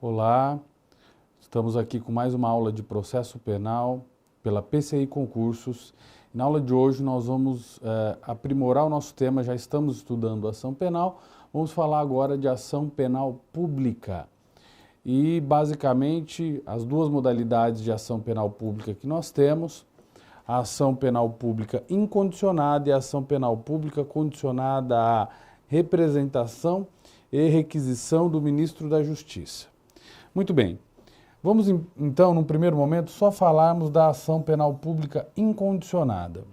Olá, estamos aqui com mais uma aula de processo penal pela PCI Concursos. Na aula de hoje nós vamos aprimorar o nosso tema, já estamos estudando ação penal, vamos falar agora de ação penal pública. E basicamente as duas modalidades de ação penal pública que nós temos, a ação penal pública incondicionada e a ação penal pública condicionada à representação e requisição do ministro da Justiça. Muito bem, vamos então, num primeiro momento, só falarmos da ação penal pública incondicionada.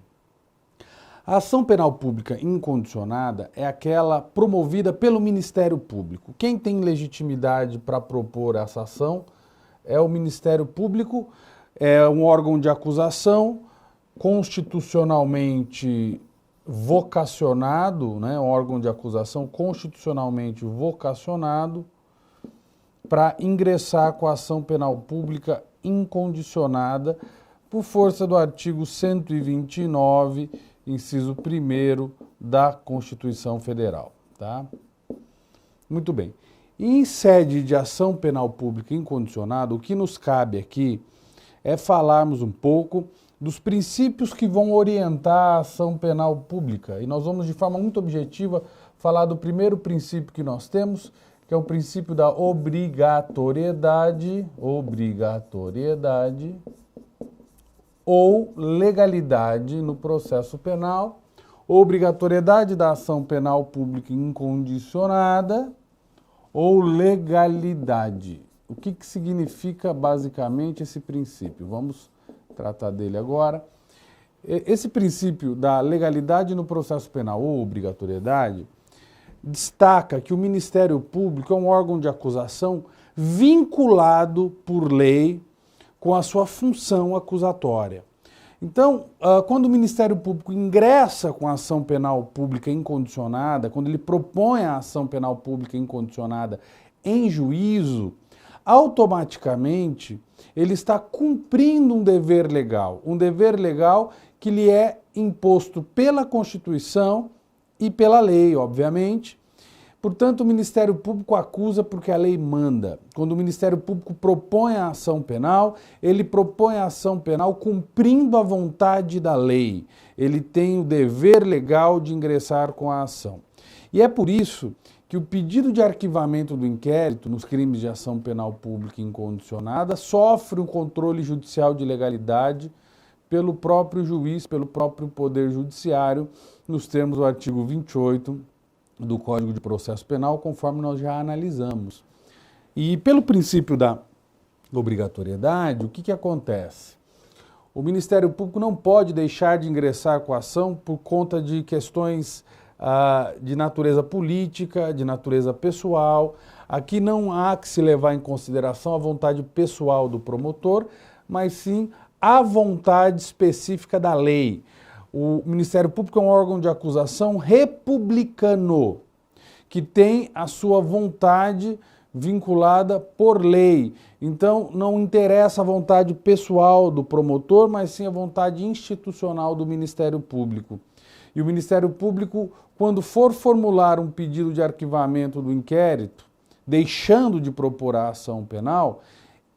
A ação penal pública incondicionada é aquela promovida pelo Ministério Público. Quem tem legitimidade para propor essa ação é o Ministério Público, é um órgão de acusação constitucionalmente vocacionado, um órgão de acusação constitucionalmente vocacionado para ingressar com a ação penal pública incondicionada por força do artigo 129, inciso 1º da Constituição Federal. Tá? Muito bem. Em sede de ação penal pública incondicionada, o que nos cabe aqui é falarmos um pouco dos princípios que vão orientar a ação penal pública. E nós vamos, de forma muito objetiva, falar do primeiro princípio que nós temos, que é o princípio da obrigatoriedade ou legalidade no processo penal, obrigatoriedade da ação penal pública incondicionada ou legalidade. O que significa basicamente esse princípio? Vamos tratar dele agora. Esse princípio da legalidade no processo penal ou obrigatoriedade destaca que o Ministério Público é um órgão de acusação vinculado por lei com a sua função acusatória. Então, quando o Ministério Público ingressa com a ação penal pública incondicionada, quando ele propõe a ação penal pública incondicionada em juízo, automaticamente ele está cumprindo um dever legal que lhe é imposto pela Constituição e pela lei, obviamente. Portanto, o Ministério Público acusa porque a lei manda. Quando o Ministério Público propõe a ação penal, ele propõe a ação penal cumprindo a vontade da lei. Ele tem o dever legal de ingressar com a ação. E é por isso que o pedido de arquivamento do inquérito nos crimes de ação penal pública incondicionada sofre um controle judicial de legalidade pelo próprio juiz, pelo próprio Poder Judiciário, nos termos do artigo 28 do Código de Processo Penal, conforme nós já analisamos. E pelo princípio da obrigatoriedade, o que acontece? O Ministério Público não pode deixar de ingressar com a ação por conta de questões de natureza política, de natureza pessoal. Aqui não há que se levar em consideração a vontade pessoal do promotor, mas sim a vontade específica da lei. O Ministério Público é um órgão de acusação republicano, que tem a sua vontade vinculada por lei. Então, não interessa a vontade pessoal do promotor, mas sim a vontade institucional do Ministério Público. E o Ministério Público, quando for formular um pedido de arquivamento do inquérito, deixando de propor a ação penal,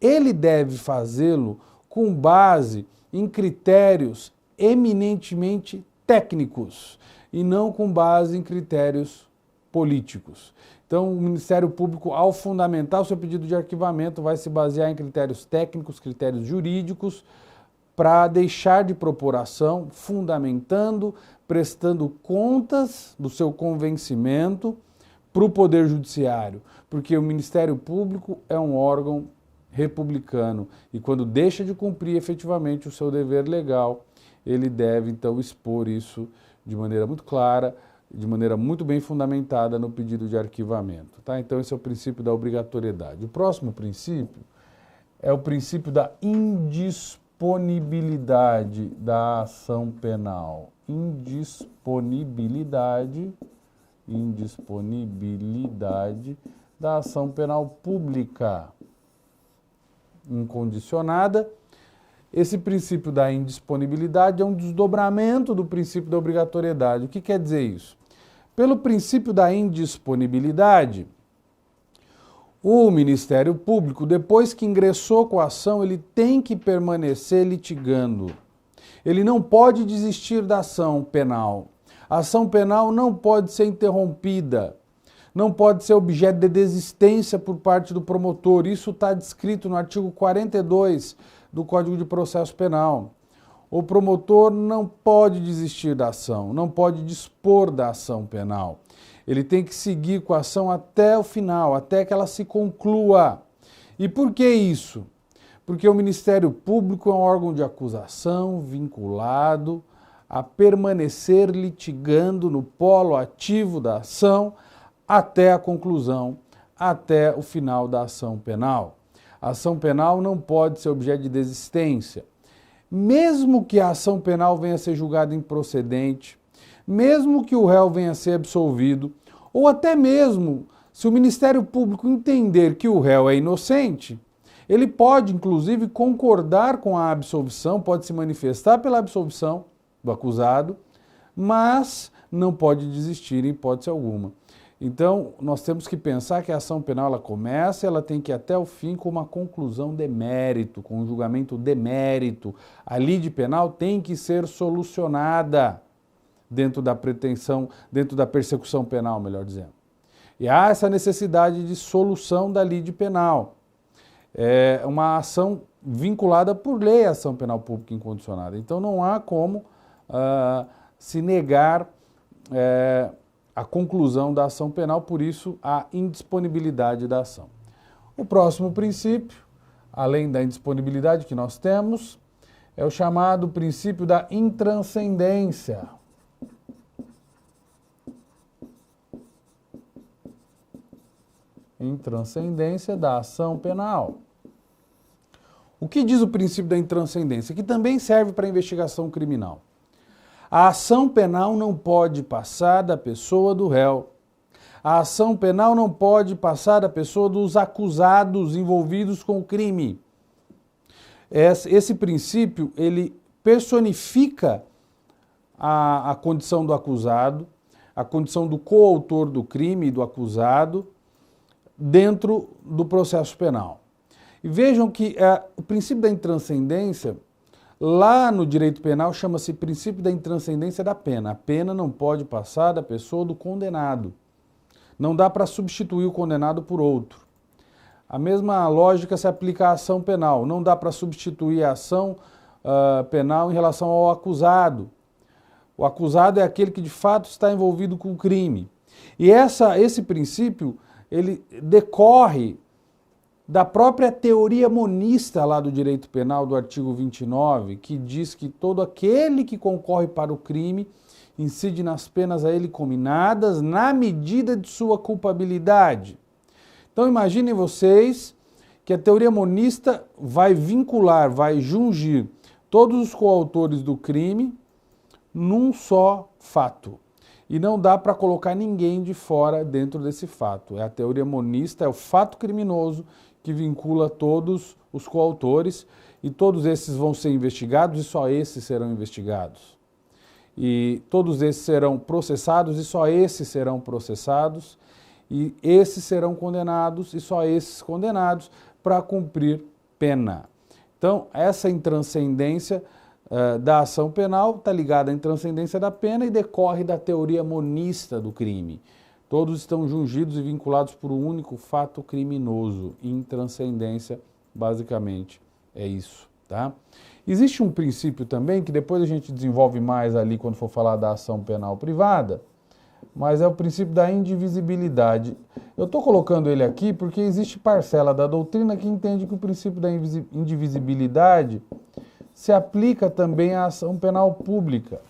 ele deve fazê-lo com base em critérios eminentemente técnicos e não com base em critérios políticos. Então, o Ministério Público, ao fundamentar o seu pedido de arquivamento, vai se basear em critérios técnicos, critérios jurídicos, para deixar de propor ação, fundamentando, prestando contas do seu convencimento para o Poder Judiciário, porque o Ministério Público é um órgão republicano e quando deixa de cumprir efetivamente o seu dever legal, ele deve então expor isso de maneira muito clara, de maneira muito bem fundamentada no pedido de arquivamento. Tá? Então esse é o princípio da obrigatoriedade. O próximo princípio é o princípio da indisponibilidade da ação penal. Indisponibilidade da ação penal pública incondicionada. Esse princípio da indisponibilidade é um desdobramento do princípio da obrigatoriedade. O que quer dizer isso? Pelo princípio da indisponibilidade, O Ministério Público, depois que ingressou com a ação, ele tem que permanecer litigando. Ele não pode desistir da ação penal. A ação penal não pode ser interrompida, não pode ser objeto de desistência por parte do promotor. Isso está descrito no artigo 42 do Código de Processo Penal. O promotor não pode desistir da ação, não pode dispor da ação penal. Ele tem que seguir com a ação até o final, até que ela se conclua. E por que isso? Porque o Ministério Público é um órgão de acusação vinculado a permanecer litigando no polo ativo da ação até a conclusão, até o final da ação penal. A ação penal não pode ser objeto de desistência. Mesmo que a ação penal venha a ser julgada improcedente, mesmo que o réu venha a ser absolvido, ou até mesmo se o Ministério Público entender que o réu é inocente, ele pode, inclusive, concordar com a absolvição, pode se manifestar pela absolvição do acusado, mas não pode desistir em hipótese alguma. Então, nós temos que pensar que a ação penal ela começa, ela tem que ir até o fim com uma conclusão de mérito, com um julgamento de mérito. A lide penal tem que ser solucionada dentro da pretensão, dentro da persecução penal, melhor dizendo. E há essa necessidade de solução da lide penal. É uma ação vinculada por lei à ação penal pública incondicionada. Então não há como se negar a conclusão da ação penal, por isso a indisponibilidade da ação. O próximo princípio, além da indisponibilidade que nós temos, é o chamado princípio da intranscendência. Intranscendência da ação penal. O que diz o princípio da intranscendência? Que também serve para a investigação criminal. A ação penal não pode passar da pessoa do réu. A ação penal não pode passar da pessoa dos acusados envolvidos com o crime. Esse princípio, ele personifica a condição do acusado, a condição do coautor do crime e do acusado, dentro do processo penal. E vejam que o princípio da intranscendência, lá no direito penal, chama-se princípio da intranscendência da pena. A pena não pode passar da pessoa do condenado. Não dá para substituir o condenado por outro. A mesma lógica se aplica à ação penal. Não dá para substituir a ação penal em relação ao acusado. O acusado é aquele que de fato está envolvido com o crime. E esse princípio ele decorre da própria teoria monista lá do direito penal, do artigo 29, que diz que todo aquele que concorre para o crime incide nas penas a ele cominadas na medida de sua culpabilidade. Então imaginem vocês que a teoria monista vai vincular, vai jungir todos os coautores do crime num só fato. E não dá para colocar ninguém de fora dentro desse fato. A teoria monista é o fato criminoso que vincula todos os coautores e todos esses vão ser investigados e só esses serão investigados. E todos esses serão processados e só esses serão processados e esses serão condenados e só esses condenados para cumprir pena. Então, essa intranscendência da ação penal está ligada à intranscendência da pena e decorre da teoria monista do crime. Todos estão jungidos e vinculados por um único fato criminoso. Intranscendência, basicamente, é isso, tá? Existe um princípio também, que depois a gente desenvolve mais ali quando for falar da ação penal privada, mas é o princípio da indivisibilidade. Eu estou colocando ele aqui porque existe parcela da doutrina que entende que o princípio da indivisibilidade se aplica também à ação penal pública.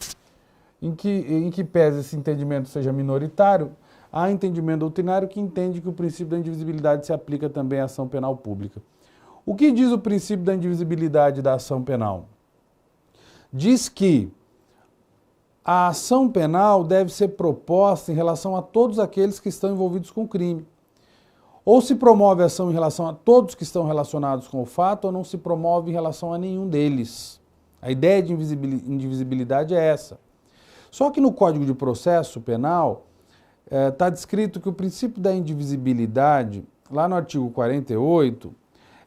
Em que pese esse entendimento seja minoritário, há entendimento doutrinário que entende que o princípio da indivisibilidade se aplica também à ação penal pública. O que diz o princípio da indivisibilidade da ação penal? Diz que a ação penal deve ser proposta em relação a todos aqueles que estão envolvidos com o crime. Ou se promove a ação em relação a todos que estão relacionados com o fato, ou não se promove em relação a nenhum deles. A ideia de indivisibilidade é essa. Só que no Código de Processo Penal está descrito que o princípio da indivisibilidade lá no artigo 48,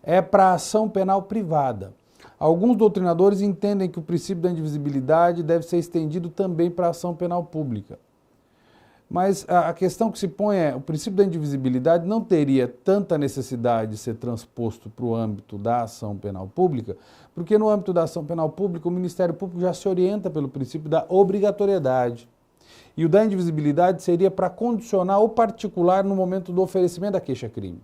é para a ação penal privada. Alguns doutrinadores entendem que o princípio da indivisibilidade deve ser estendido também para a ação penal pública. Mas a questão que se põe é, o princípio da indivisibilidade não teria tanta necessidade de ser transposto para o âmbito da ação penal pública, porque no âmbito da ação penal pública o Ministério Público já se orienta pelo princípio da obrigatoriedade. E o da indivisibilidade seria para condicionar o particular no momento do oferecimento da queixa-crime,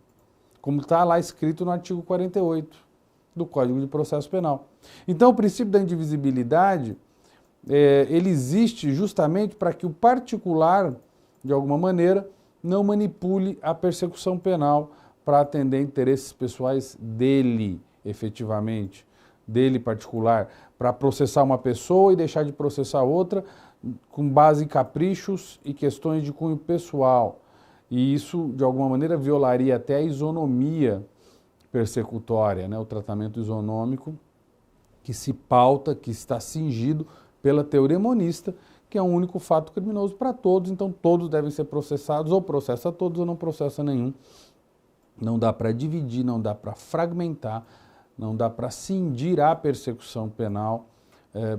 como está lá escrito no artigo 48 do Código de Processo Penal. Então o princípio da indivisibilidade, ele existe justamente para que o particular, de alguma maneira, não manipule a persecução penal para atender interesses pessoais dele, efetivamente, dele particular, para processar uma pessoa e deixar de processar outra com base em caprichos e questões de cunho pessoal. E isso, de alguma maneira, violaria até a isonomia persecutória, né? O tratamento isonômico que se pauta, que está cingido pela teoria monista, que é um único fato criminoso para todos, então todos devem ser processados, ou processa todos ou não processa nenhum. Não dá para dividir, não dá para fragmentar, não dá para cindir a persecução penal,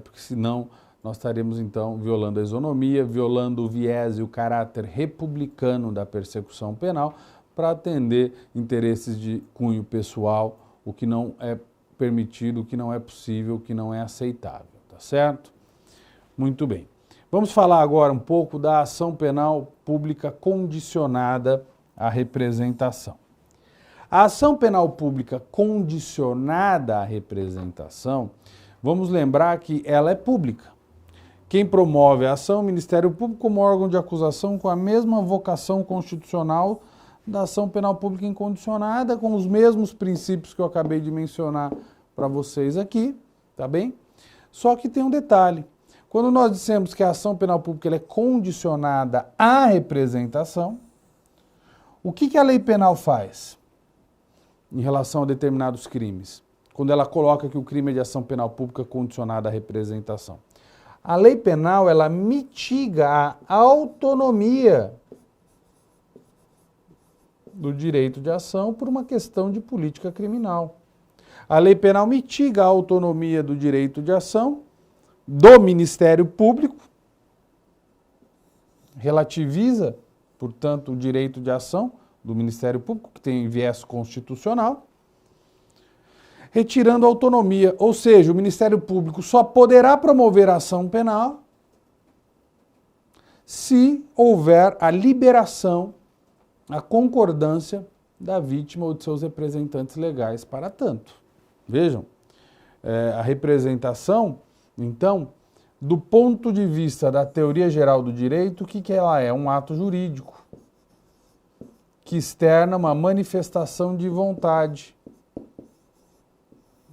porque senão nós estaremos então violando a isonomia, violando o viés e o caráter republicano da persecução penal para atender interesses de cunho pessoal, o que não é permitido, o que não é possível, o que não é aceitável, tá certo? Muito bem. Vamos falar agora um pouco da ação penal pública condicionada à representação. A ação penal pública condicionada à representação, vamos lembrar que ela é pública. Quem promove a ação é o Ministério Público como órgão de acusação com a mesma vocação constitucional da ação penal pública incondicionada, com os mesmos princípios que eu acabei de mencionar para vocês aqui, tá bem? Só que tem um detalhe. Quando nós dissemos que a ação penal pública ela é condicionada à representação, o que a lei penal faz em relação a determinados crimes? Quando ela coloca que o crime é de ação penal pública condicionada à representação. A lei penal, ela mitiga a autonomia do direito de ação por uma questão de política criminal. A lei penal mitiga a autonomia do direito de ação do Ministério Público, relativiza, portanto, o direito de ação do Ministério Público, que tem viés constitucional, retirando a autonomia, ou seja, o Ministério Público só poderá promover a ação penal se houver a liberação, a concordância da vítima ou de seus representantes legais para tanto. Vejam, a representação, então, do ponto de vista da teoria geral do direito, o que ela é? Um ato jurídico que externa uma manifestação de vontade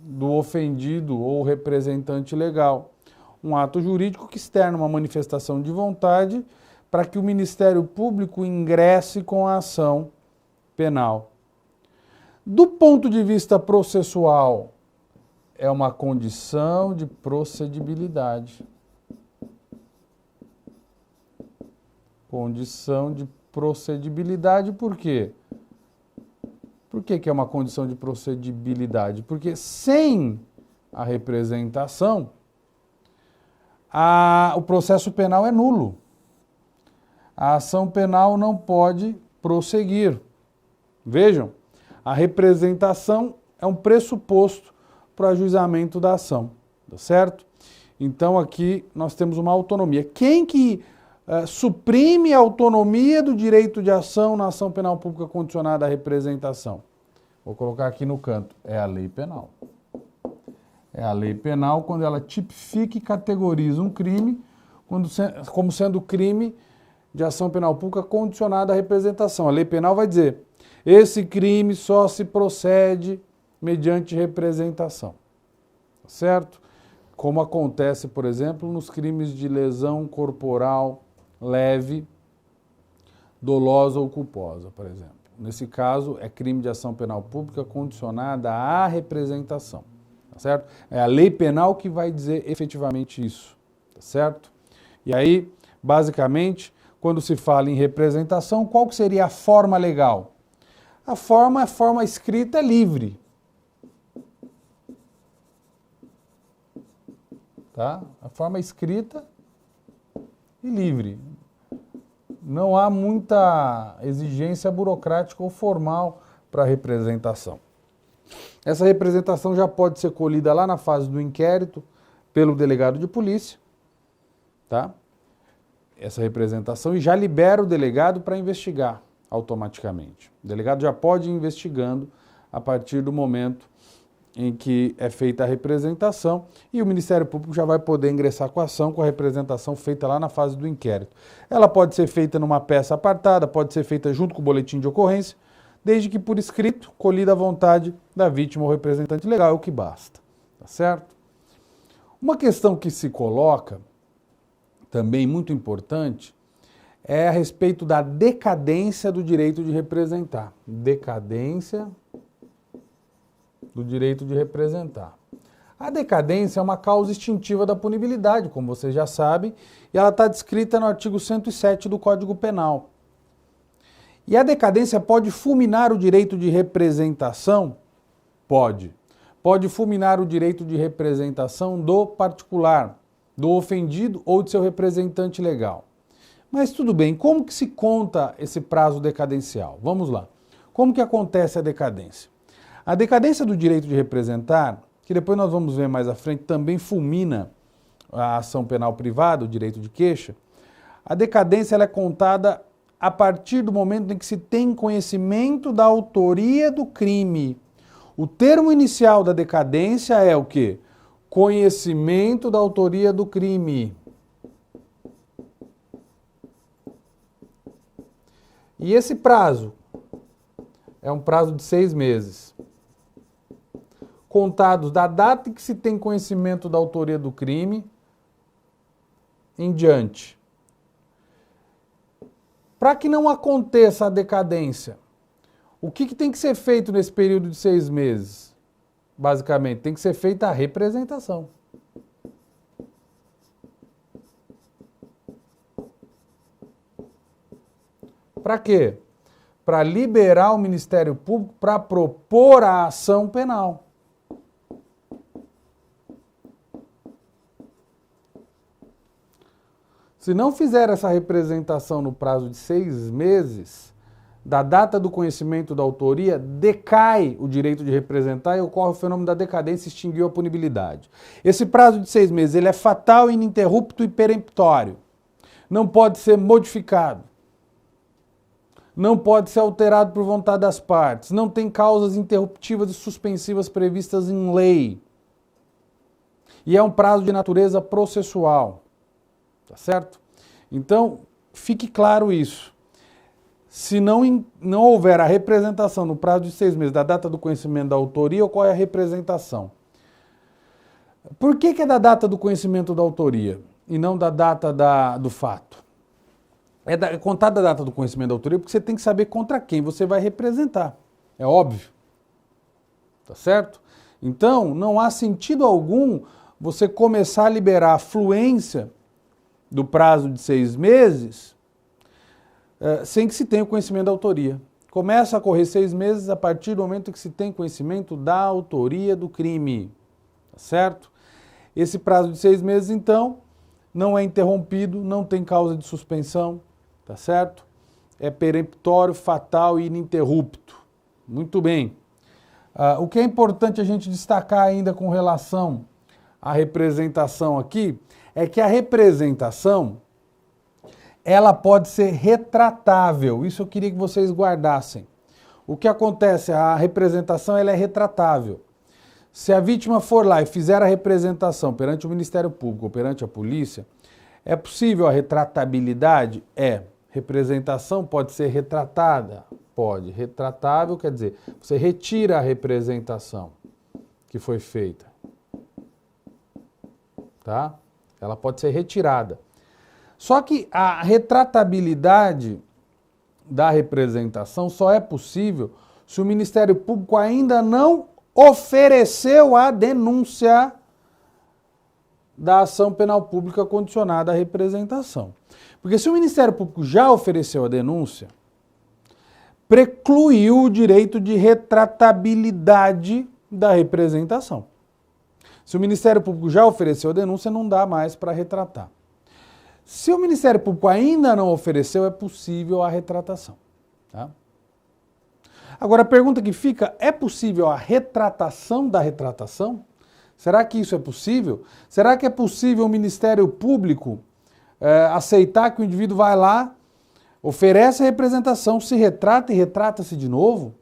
do ofendido ou representante legal. Um ato jurídico que externa uma manifestação de vontade para que o Ministério Público ingresse com a ação penal. Do ponto de vista processual, é uma condição de procedibilidade. Condição de procedibilidade, por quê? Por que é uma condição de procedibilidade? Porque sem a representação, o processo penal é nulo. A ação penal não pode prosseguir. Vejam, a representação é um pressuposto para o ajuizamento da ação, tá certo? Então aqui nós temos uma autonomia. Quem que suprime a autonomia do direito de ação na ação penal pública condicionada à representação? Vou colocar aqui no canto. É a lei penal. É a lei penal quando ela tipifica e categoriza um crime como sendo crime de ação penal pública condicionada à representação. A lei penal vai dizer, esse crime só se procede mediante representação. Certo? Como acontece, por exemplo, nos crimes de lesão corporal leve, dolosa ou culposa, por exemplo. Nesse caso, é crime de ação penal pública condicionada à representação, tá certo? É a lei penal que vai dizer efetivamente isso, tá certo? E aí, basicamente, quando se fala em representação, qual que seria a forma legal? A forma escrita é livre. Tá? A forma escrita e livre. Não há muita exigência burocrática ou formal para a representação. Essa representação já pode ser colhida lá na fase do inquérito pelo delegado de polícia, tá? Essa representação e já libera o delegado para investigar automaticamente. O delegado já pode ir investigando a partir do momento em que é feita a representação e o Ministério Público já vai poder ingressar com a ação com a representação feita lá na fase do inquérito. Ela pode ser feita numa peça apartada, pode ser feita junto com o boletim de ocorrência, desde que por escrito, colhida à vontade da vítima ou representante legal, é o que basta, tá certo? Uma questão que se coloca, também muito importante, é a respeito da decadência do direito de representar. Decadência do direito de representar. A decadência é uma causa extintiva da punibilidade, como vocês já sabem, e ela está descrita no artigo 107 do Código Penal. E a decadência pode fulminar o direito de representação? Pode. Pode fulminar o direito de representação do particular, do ofendido ou de seu representante legal. Mas tudo bem, como que se conta esse prazo decadencial? Vamos lá. Como que acontece a decadência? A decadência do direito de representar, que depois nós vamos ver mais à frente, também fulmina a ação penal privada, o direito de queixa. A decadência ela é contada a partir do momento em que se tem conhecimento da autoria do crime. O termo inicial da decadência é o quê? Conhecimento da autoria do crime. E esse prazo é um prazo de 6 meses. Contados da data em que se tem conhecimento da autoria do crime em diante. Para que não aconteça a decadência, o que tem que ser feito nesse período de 6 meses? Basicamente, tem que ser feita a representação. Para quê? Para liberar o Ministério Público para propor a ação penal. Se não fizer essa representação no prazo de 6 meses, da data do conhecimento da autoria, decai o direito de representar e ocorre o fenômeno da decadência e extinguiu a punibilidade. Esse prazo de 6 meses ele é fatal, ininterrupto e peremptório. Não pode ser modificado. Não pode ser alterado por vontade das partes. Não tem causas interruptivas e suspensivas previstas em lei. E é um prazo de natureza processual. Tá certo? Então, fique claro isso. Se não houver a representação no prazo de 6 meses da data do conhecimento da autoria, ocorre a representação. Por que é da data do conhecimento da autoria e não da data do fato? É contada a data do conhecimento da autoria porque você tem que saber contra quem você vai representar. É óbvio. Tá certo? Então, não há sentido algum você começar a liberar a fluência do prazo de 6 meses, sem que se tenha o conhecimento da autoria. Começa a correr 6 meses a partir do momento que se tem conhecimento da autoria do crime. Tá certo? Esse prazo de 6 meses, então, não é interrompido, não tem causa de suspensão, tá certo? É peremptório, fatal e ininterrupto. Muito bem. O que é importante a gente destacar ainda com relação à representação aqui, é que a representação, ela pode ser retratável. Isso eu queria que vocês guardassem. O que acontece? A representação ela é retratável. Se a vítima for lá e fizer a representação perante o Ministério Público ou perante a polícia, é possível a retratabilidade? É. Representação pode ser retratada? Pode. Retratável quer dizer, você retira a representação que foi feita. Tá? Ela pode ser retirada. Só que a retratabilidade da representação só é possível se o Ministério Público ainda não ofereceu a denúncia da ação penal pública condicionada à representação. Porque se o Ministério Público já ofereceu a denúncia, precluiu o direito de retratabilidade da representação. Se o Ministério Público já ofereceu a denúncia, não dá mais para retratar. Se o Ministério Público ainda não ofereceu, é possível a retratação. Tá? Agora, a pergunta que fica, é possível a retratação da retratação? Será que isso é possível? Será que é possível o Ministério Público aceitar que o indivíduo vai lá, oferece a representação, se retrata e retrata-se de novo?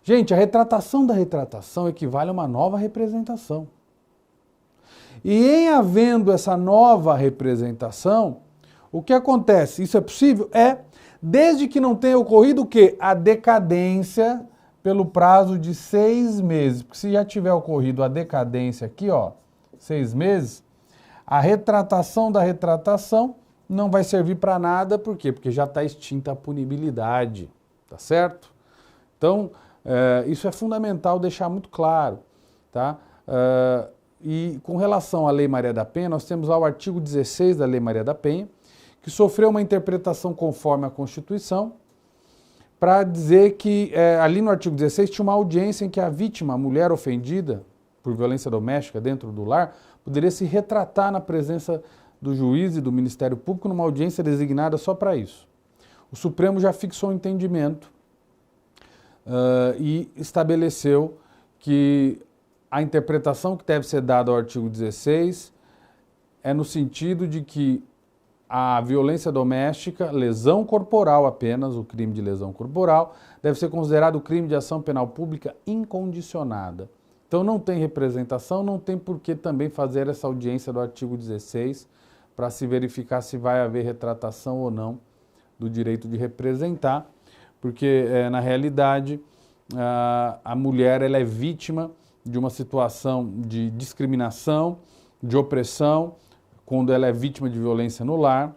Gente, a retratação da retratação equivale a uma nova representação. E em havendo essa nova representação, o que acontece? Isso é possível? É, desde que não tenha ocorrido o quê? A decadência pelo prazo de 6 meses. Porque se já tiver ocorrido a decadência aqui, ó, 6 meses, a retratação da retratação não vai servir para nada. Por quê? Porque já está extinta a punibilidade, tá certo? Então, isso é fundamental deixar muito claro, tá? E com relação à Lei Maria da Penha, nós temos lá o artigo 16 da Lei Maria da Penha, que sofreu uma interpretação conforme a Constituição, para dizer que ali no artigo 16 tinha uma audiência em que a vítima, a mulher ofendida por violência doméstica dentro do lar, poderia se retratar na presença do juiz e do Ministério Público numa audiência designada só para isso. O Supremo já fixou um entendimento e estabeleceu que a interpretação que deve ser dada ao artigo 16 é no sentido de que a violência doméstica, lesão corporal apenas, o crime de lesão corporal, deve ser considerado crime de ação penal pública incondicionada. Então não tem representação, não tem por que também fazer essa audiência do artigo 16 para se verificar se vai haver retratação ou não do direito de representar, porque na realidade a mulher ela é vítima de uma situação de discriminação, de opressão, quando ela é vítima de violência no lar,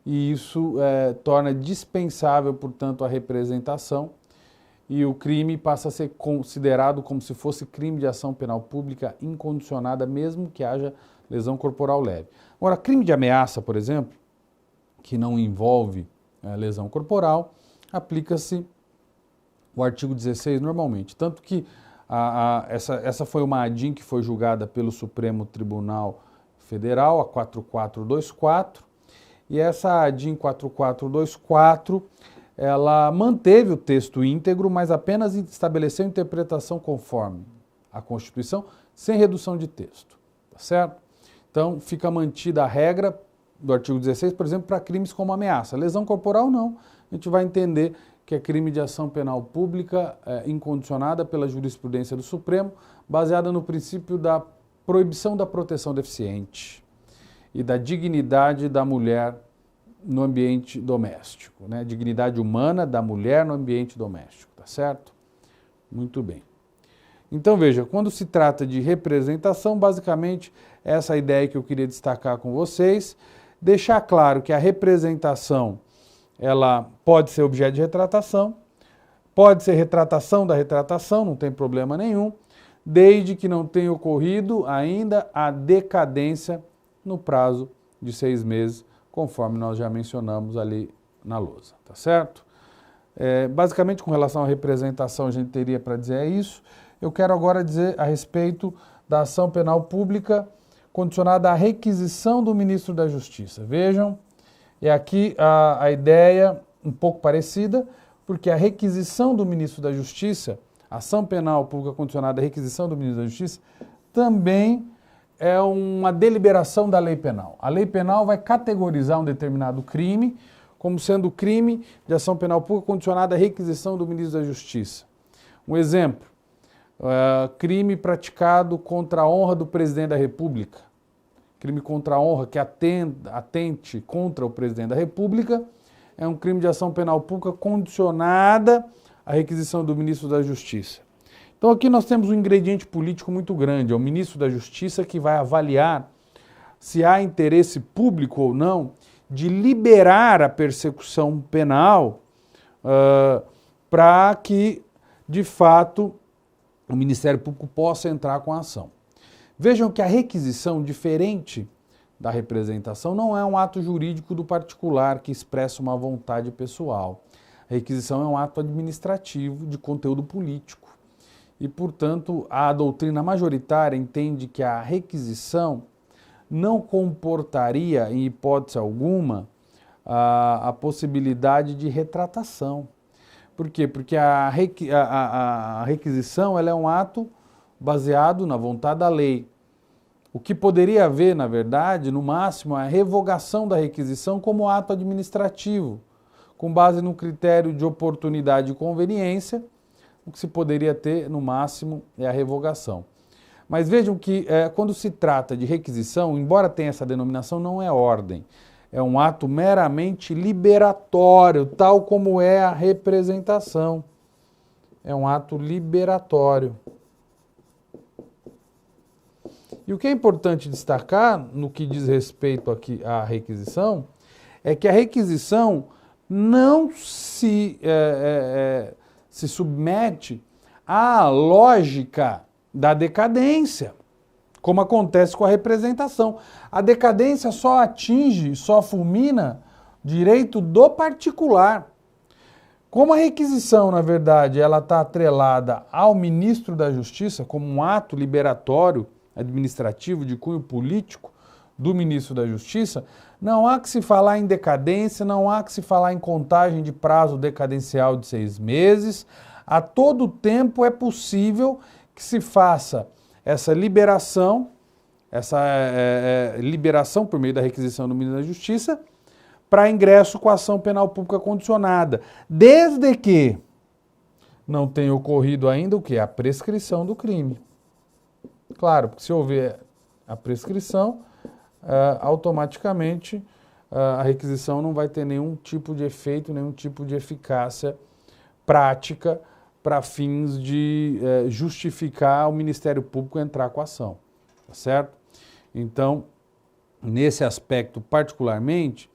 e isso torna dispensável, portanto, a representação, e o crime passa a ser considerado como se fosse crime de ação penal pública incondicionada, mesmo que haja lesão corporal leve. Agora, crime de ameaça, por exemplo, que não envolve lesão corporal, aplica-se o artigo 16 normalmente, tanto que essa foi uma ADIM que foi julgada pelo Supremo Tribunal Federal, a 4424, e essa ADIM 4424, ela manteve o texto íntegro, mas apenas estabeleceu interpretação conforme a Constituição, sem redução de texto, tá certo? Então, fica mantida a regra do artigo 16, por exemplo, para crimes como ameaça. Lesão corporal, não. A gente vai entender que é crime de ação penal pública incondicionada pela jurisprudência do Supremo, baseada no princípio da proibição da proteção deficiente e da dignidade da mulher no ambiente doméstico, né? Dignidade humana da mulher no ambiente doméstico, tá certo? Muito bem. Então veja, quando se trata de representação, basicamente essa ideia que eu queria destacar com vocês, deixar claro que a representação ela pode ser objeto de retratação, pode ser retratação da retratação, não tem problema nenhum, desde que não tenha ocorrido ainda a decadência no prazo de 6 meses, conforme nós já mencionamos ali na lousa, tá certo? Basicamente, com relação à representação, a gente teria para dizer isso. Eu quero agora dizer a respeito da ação penal pública condicionada à requisição do ministro da Justiça. Vejam, aqui a ideia um pouco parecida, porque a requisição do ministro da Justiça, ação penal pública condicionada à requisição do ministro da Justiça, também é uma deliberação da lei penal. A lei penal vai categorizar um determinado crime como sendo crime de ação penal pública condicionada à requisição do ministro da Justiça. Um exemplo, crime praticado contra a honra do presidente da República. Crime contra a honra que atente contra o presidente da República é um crime de ação penal pública condicionada à requisição do ministro da Justiça. Então aqui nós temos um ingrediente político muito grande, é o ministro da Justiça que vai avaliar se há interesse público ou não de liberar a persecução penal para que, de fato, o Ministério Público possa entrar com a ação. Vejam que a requisição, diferente da representação, não é um ato jurídico do particular que expressa uma vontade pessoal. A requisição é um ato administrativo de conteúdo político. E, portanto, a doutrina majoritária entende que a requisição não comportaria, em hipótese alguma, a possibilidade de retratação. Por quê? Porque a requisição ela é um ato baseado na vontade da lei. O que poderia haver, na verdade, no máximo, é a revogação da requisição como ato administrativo, com base no critério de oportunidade e conveniência. O que se poderia ter, no máximo, é a revogação. Mas vejam que quando se trata de requisição, embora tenha essa denominação, não é ordem. É um ato meramente liberatório, tal como é a representação. É um ato liberatório. E o que é importante destacar, no que diz respeito aqui à requisição, é que a requisição não se submete à lógica da decadência, como acontece com a representação. A decadência só atinge, só fulmina direito do particular. Como a requisição, na verdade, ela está atrelada ao ministro da Justiça como um ato liberatório administrativo de cunho político do ministro da Justiça, não há que se falar em decadência, não há que se falar em contagem de prazo decadencial de 6 meses. A todo tempo é possível que se faça essa liberação por meio da requisição do ministro da Justiça para ingresso com a ação penal pública condicionada, desde que não tenha ocorrido ainda o quê? A prescrição do crime. Claro, porque se houver a prescrição, automaticamente a requisição não vai ter nenhum tipo de efeito, nenhum tipo de eficácia prática para fins de justificar o Ministério Público entrar com a ação, tá certo? Então, nesse aspecto particularmente,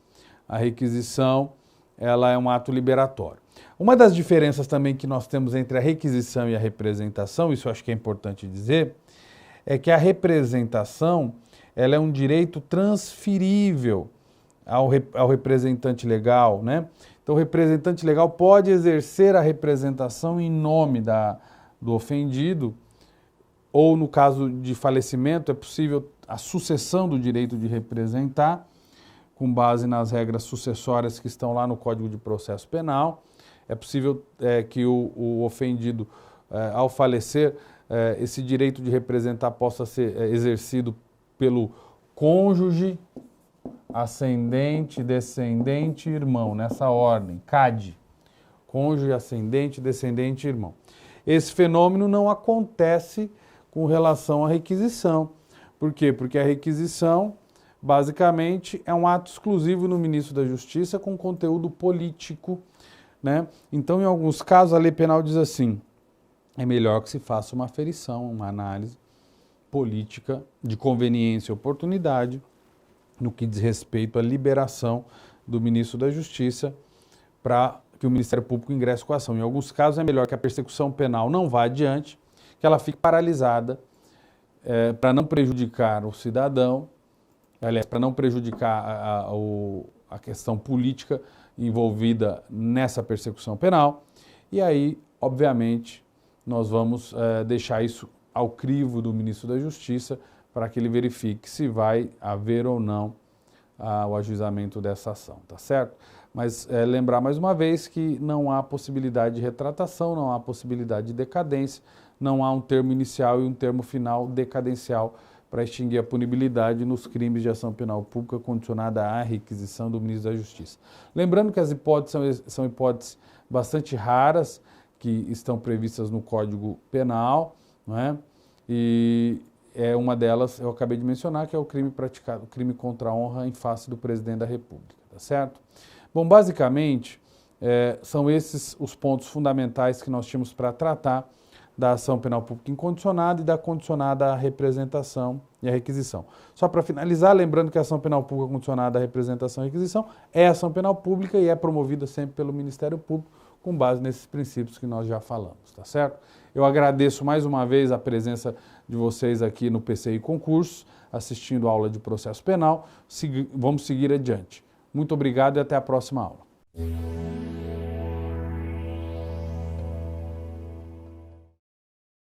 a requisição ela é um ato liberatório. Uma das diferenças também que nós temos entre a requisição e a representação, isso eu acho que é importante dizer, é que a representação ela é um direito transferível ao representante legal, né? Então, o representante legal pode exercer a representação em nome do ofendido, ou no caso de falecimento, é possível a sucessão do direito de representar, com base nas regras sucessórias que estão lá no Código de Processo Penal. É possível que o ofendido, ao falecer, esse direito de representar possa ser exercido pelo cônjuge, ascendente, descendente, irmão, nessa ordem, CAD, cônjuge, ascendente, descendente, irmão. Esse fenômeno não acontece com relação à requisição. Por quê? Porque a requisição, basicamente, é um ato exclusivo no ministro da Justiça com conteúdo político, né? Então, em alguns casos, a lei penal diz assim, é melhor que se faça uma aferição, uma análise política de conveniência e oportunidade no que diz respeito à liberação do ministro da Justiça para que o Ministério Público ingresse com a ação. Em alguns casos é melhor que a persecução penal não vá adiante, que ela fique paralisada para não prejudicar o cidadão, aliás, para não prejudicar a questão política envolvida nessa persecução penal. E aí, obviamente, nós vamos deixar isso ao crivo do ministro da Justiça para que ele verifique se vai haver ou não o ajuizamento dessa ação, tá certo? Mas lembrar mais uma vez que não há possibilidade de retratação, não há possibilidade de decadência, não há um termo inicial e um termo final decadencial para extinguir a punibilidade nos crimes de ação penal pública condicionada à requisição do ministro da Justiça. Lembrando que as hipóteses são hipóteses bastante raras que estão previstas no Código Penal, não é? E uma delas eu acabei de mencionar, que é o crime praticado, o crime contra a honra em face do presidente da República, tá certo? Bom, basicamente, são esses os pontos fundamentais que nós tínhamos para tratar da ação penal pública incondicionada e da condicionada à representação e à requisição. Só para finalizar, lembrando que a ação penal pública condicionada à representação e requisição é ação penal pública e é promovida sempre pelo Ministério Público, com base nesses princípios que nós já falamos, tá certo? Eu agradeço mais uma vez a presença de vocês aqui no PCI Concursos, assistindo a aula de processo penal. Vamos seguir adiante. Muito obrigado e até a próxima aula.